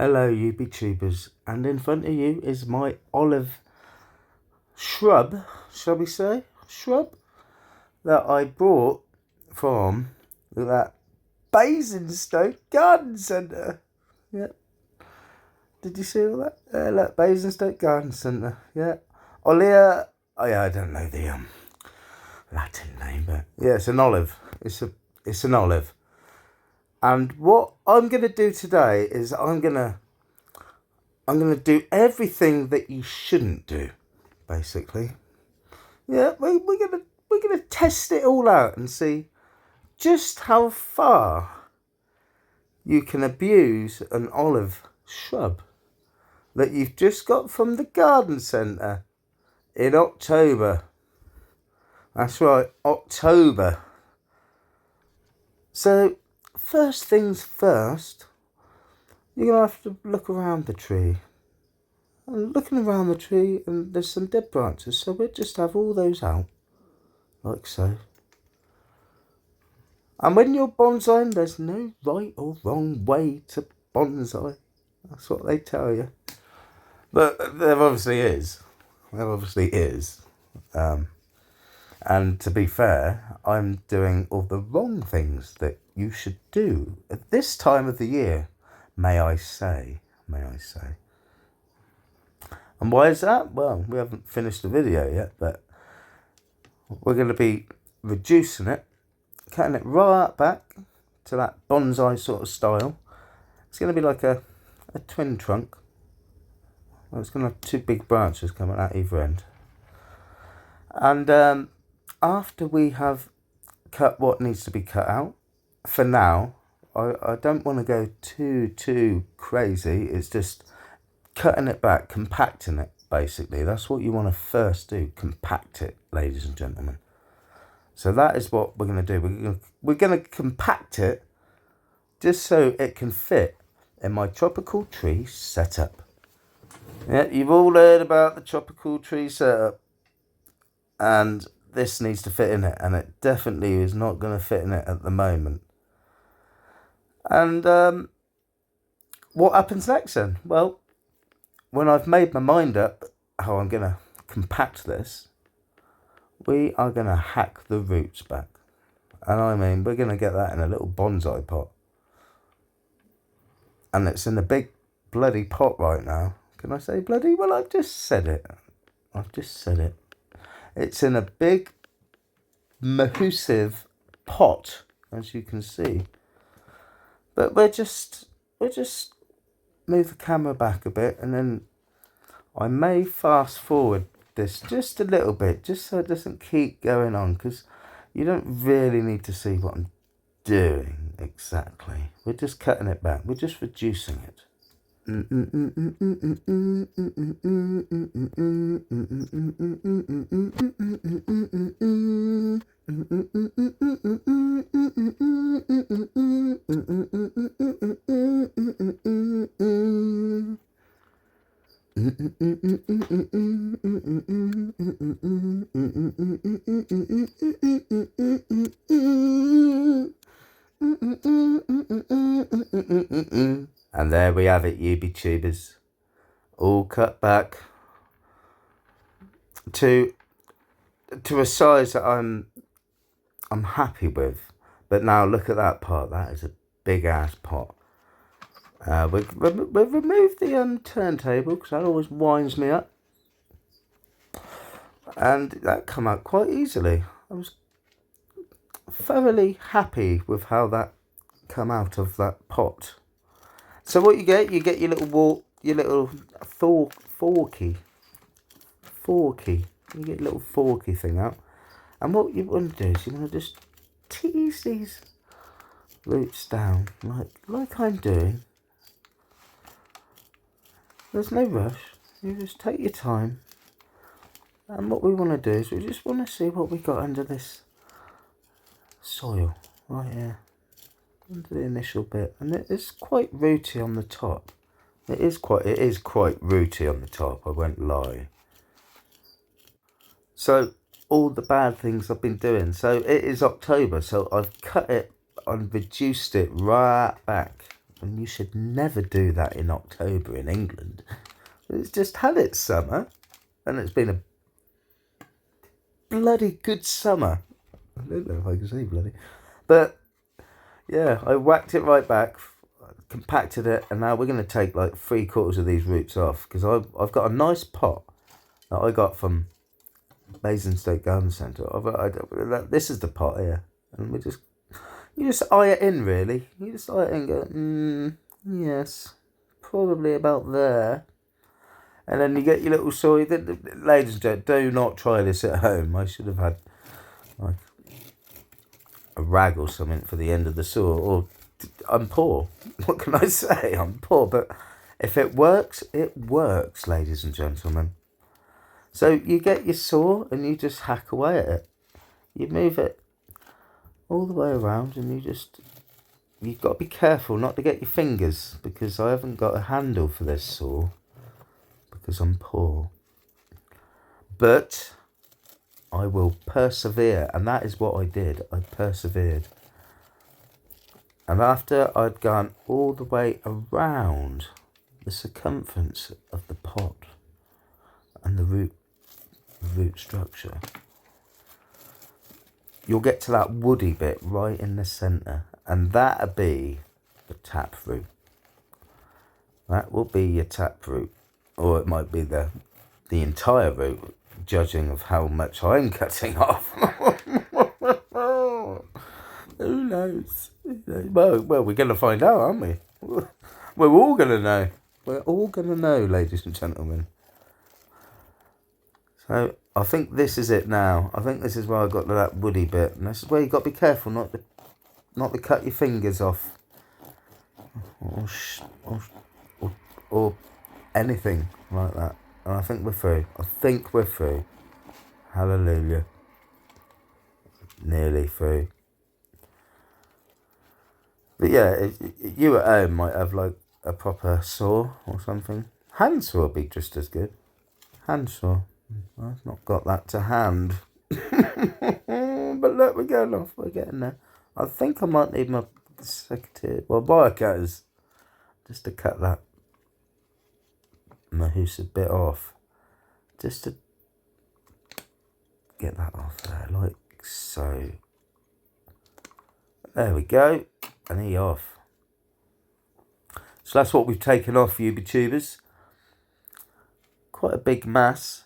Hello YouTubers, and in front of you is my olive shrub, shall we say, shrub, that I bought from that Basingstoke Garden Centre. Yeah, did you see all that? Look, Basingstoke Garden Centre, yeah. Olia, oh yeah, I don't know the Latin name, but yeah, it's an olive, it's an olive. And what I'm going to do today is I'm going to do everything that you shouldn't do, basically. Yeah, we're gonna test it all out and see just how far you can abuse an olive shrub that you've just got from the garden centre in October. That's right, October. So, first things first, you're going to have to look around the tree. And looking around the tree, and there's some dead branches, so we'll just have all those out, like so. And when you're bonsaiing, there's no right or wrong way to bonsai. That's what they tell you. But there obviously is. There obviously is. And to be fair, I'm doing all the wrong things that you should do at this time of the year, may I say. May I say. And why is that? Well, we haven't finished the video yet, but we're going to be reducing it, cutting it right back to that bonsai sort of style. It's going to be like a twin trunk. Well, it's going to have two big branches coming out either end. And after we have cut what needs to be cut out, for now, I don't want to go too crazy. It's just cutting it back, compacting it, basically. That's what you want to first do, compact it, ladies and gentlemen. So that is what we're going to do. We're going to compact it just so it can fit in my tropical tree setup. Yeah, you've all heard about the tropical tree setup. And this needs to fit in it. And it definitely is not going to fit in it at the moment. And what happens next then? Well, when I've made my mind up how I'm going to compact this, we are going to hack the roots back. And I mean, we're going to get that in a little bonsai pot. And it's in a big bloody pot right now. Can I say bloody? Well, I've just said it. It's in a big, massive pot, as you can see. But we'll just move the camera back a bit, and then I may fast forward this just a little bit, just so it doesn't keep going on, because you don't really need to see what I'm doing exactly. We're just cutting it back. We're just reducing it. And there we have it, YouTubers, all cut back to a size that I'm happy with. But now look at that pot. That is a big ass pot. We've removed the turntable, because that always winds me up, and that come out quite easily. I was thoroughly happy with how that come out of that pot. So what you get your little forky. You get a little forky thing out, and what you want to do is you want to just tease these roots down like I'm doing. There's no rush. You just take your time. And what we want to do is we just want to see what we got under this soil right here, under the initial bit, and it is quite rooty on the top. It is quite rooty on the top, I won't lie. So all the bad things I've been doing. So it is October, so I've cut it and reduced it right back And you should never do that in October in England. It's just had its summer, and it's been a bloody good summer. I don't know if I can say bloody. But, yeah, I whacked it right back, compacted it, and now we're going to take like 3/4 of these roots off, because I've got a nice pot that I got from Basingstoke Garden Centre. This is the pot here, and you just eye it in, really. You just eye it in and go, yes, probably about there. And then you get your little soil. Ladies and gentlemen, do not try this at home. I should have had like a rag or something for the end of the saw. Or I'm poor. What can I say? I'm poor. But if it works, ladies and gentlemen. So you get your saw and you just hack away at it. You move it all the way around, and you've got to be careful not to get your fingers, because I haven't got a handle for this saw because I'm poor. But I will persevere, and that is what I did. I persevered. And after I'd gone all the way around the circumference of the pot and the root structure, you'll get to that woody bit right in the centre, and that'll be the tap root. That will be your tap root, or it might be the entire root, judging of how much I'm cutting off. Who knows? Well, we're going to find out, aren't we? We're all going to know. We're all going to know, ladies and gentlemen. So I think this is it now. I think this is where I got to that woody bit, and this is where you got to be careful not to cut your fingers off, or anything like that. And I think we're through. Hallelujah. Nearly through. But yeah, you at home might have like a proper saw or something. Hand saw would be just as good. Hand saw. I've not got that to hand. But look, we're going off. We're getting there. I think I might need my wire cutters, just to cut that mahoose a bit off. Just to get that off there, like so. There we go. And he off. So that's what we've taken off, YouTubers. Quite a big mass.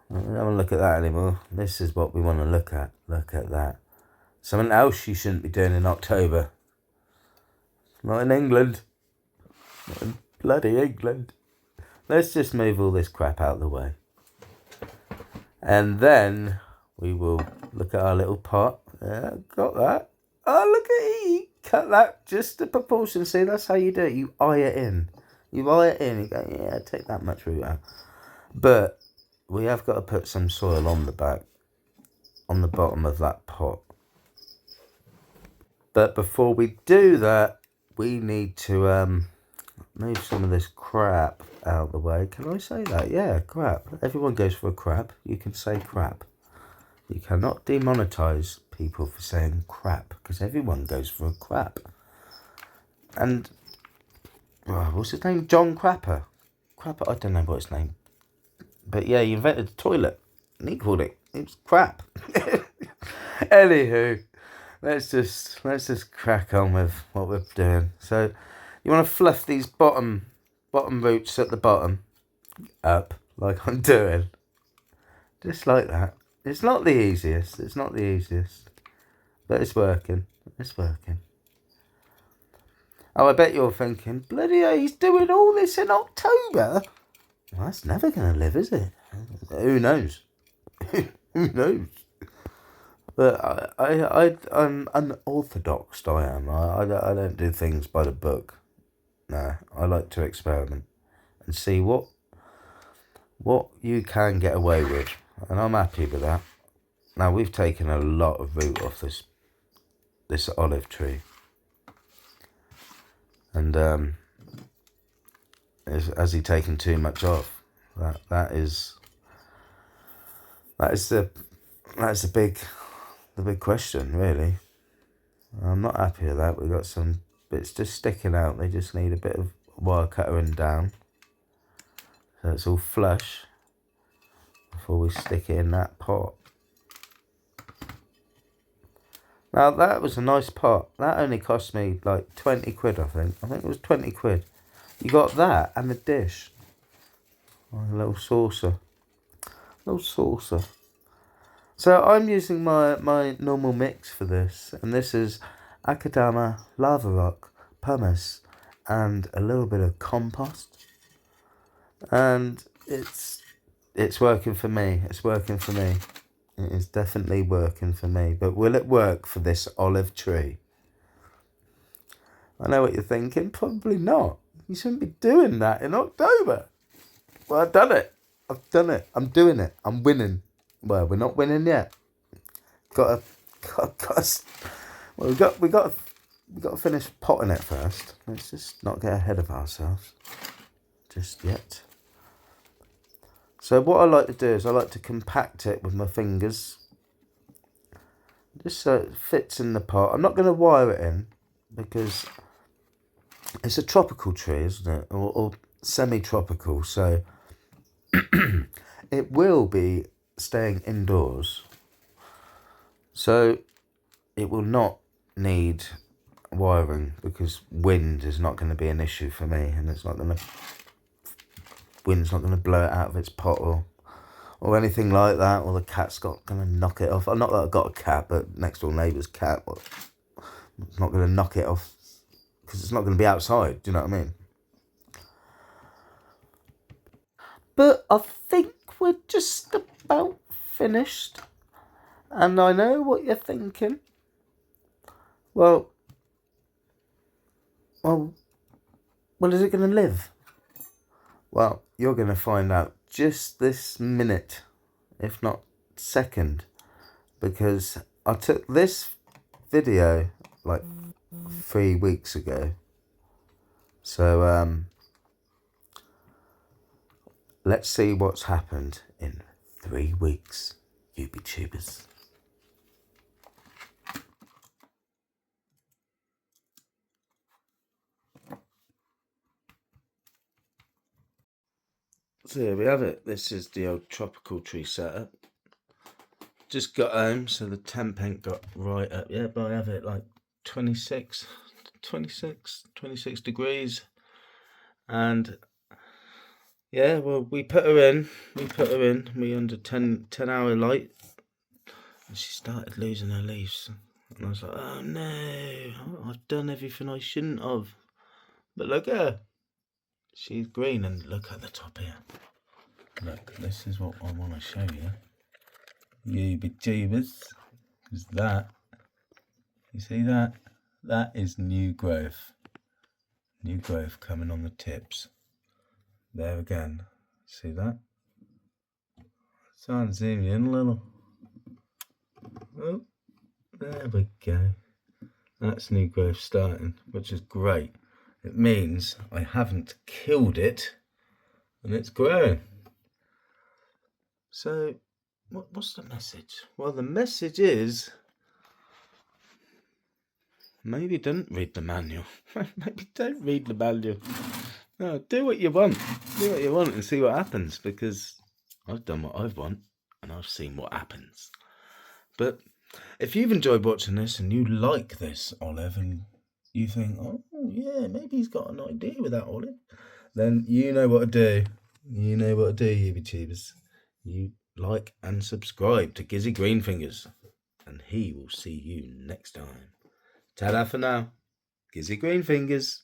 I don't want to look at that anymore. This is what we want to look at. Look at that. Something else you shouldn't be doing in October. Not in England. Not in bloody England. Let's just move all this crap out of the way. And then we will look at our little pot. Yeah, got that. Oh, look at you. Cut that just to proportion. See, that's how you do it. You eye it in. You go, yeah, take that much root out. But we have got to put some soil on the bottom of that pot. But before we do that, we need to move some of this crap out of the way. Can I say that? Yeah, crap. Everyone goes for a crap. You can say crap. You cannot demonetize people for saying crap, because everyone goes for a crap. And what's his name? John Crapper. Crapper, I don't know what his name. But yeah, he invented the toilet. And he called it. It was crap. Anywho, let's just crack on with what we're doing. So you want to fluff these bottom roots at the bottom up, like I'm doing. Just like that. It's not the easiest. But it's working. Oh, I bet you're thinking, bloody hell, he's doing all this in October? Well, that's never going to live, is it? Who knows? Who knows? But I'm unorthodox, I am. I don't do things by the book. No, I like to experiment and see what you can get away with. And I'm happy with that. Now, we've taken a lot of root off this olive tree. And has he taken too much off? That is the big question, really. I'm not happy with that. We've got some bits just sticking out. They just need a bit of wire cuttering down, so it's all flush before we stick it in that pot. Now that was a nice pot. That only cost me like 20 quid, I think. I think it was 20 quid. You got that and a dish. Oh, a little saucer. So I'm using my normal mix for this. And this is Akadama, lava rock, pumice, and a little bit of compost. And it's working for me. It's working for me. It is definitely working for me. But will it work for this olive tree? I know what you're thinking. Probably not. You shouldn't be doing that in October. Well, I've done it. I'm doing it. I'm winning. Well, we're not winning yet. Well, we got to finish potting it first. Let's just not get ahead of ourselves just yet. So what I like to do is I like to compact it with my fingers, just so it fits in the pot. I'm not going to wire it in because it's a tropical tree, isn't it? Or semi-tropical, so it will be staying indoors. So it will not need wiring because wind is not going to be an issue for me, and wind's not going to blow it out of its pot or anything like that, or the cat's going to knock it off. Not that I've got a cat, but next door neighbour's cat, it's not going to knock it off because it's not going to be outside. Do you know what I mean? But I think we're just about finished. And I know what you're thinking. Well, is it going to live? Well, you're going to find out just this minute, if not second, because I took this video like 3 weeks ago. So, let's see what's happened in 3 weeks, YouTubers. So here we have it. This is the old tropical tree setup. Just got home, so the temp ain't got right up yet, but I have it like 26 degrees. And yeah, well, we put her in. We under 10 hour light. And she started losing her leaves. And I was like, oh no, I've done everything I shouldn't have. But look at her. She's green, and look at the top here. Look, this is what I want to show you. YouTubers. Because that, you see that? That is new growth. New growth coming on the tips. There again. See that? So I'll zoom in a little. Oh, there we go. That's new growth starting, which is great. It means I haven't killed it and it's growing. So, what's the message? Well, the message is maybe don't read the manual. Maybe don't read the manual. No, do what you want. Do what you want and see what happens, because I've done what I want and I've seen what happens. But if you've enjoyed watching this and you like this olive and you think, oh yeah, maybe he's got an idea with that olive, then you know what to do. You know what to do, YouTubers. You like and subscribe to Gizzy Greenfingers, and he will see you next time. Ta-da for now. Gizzy Greenfingers.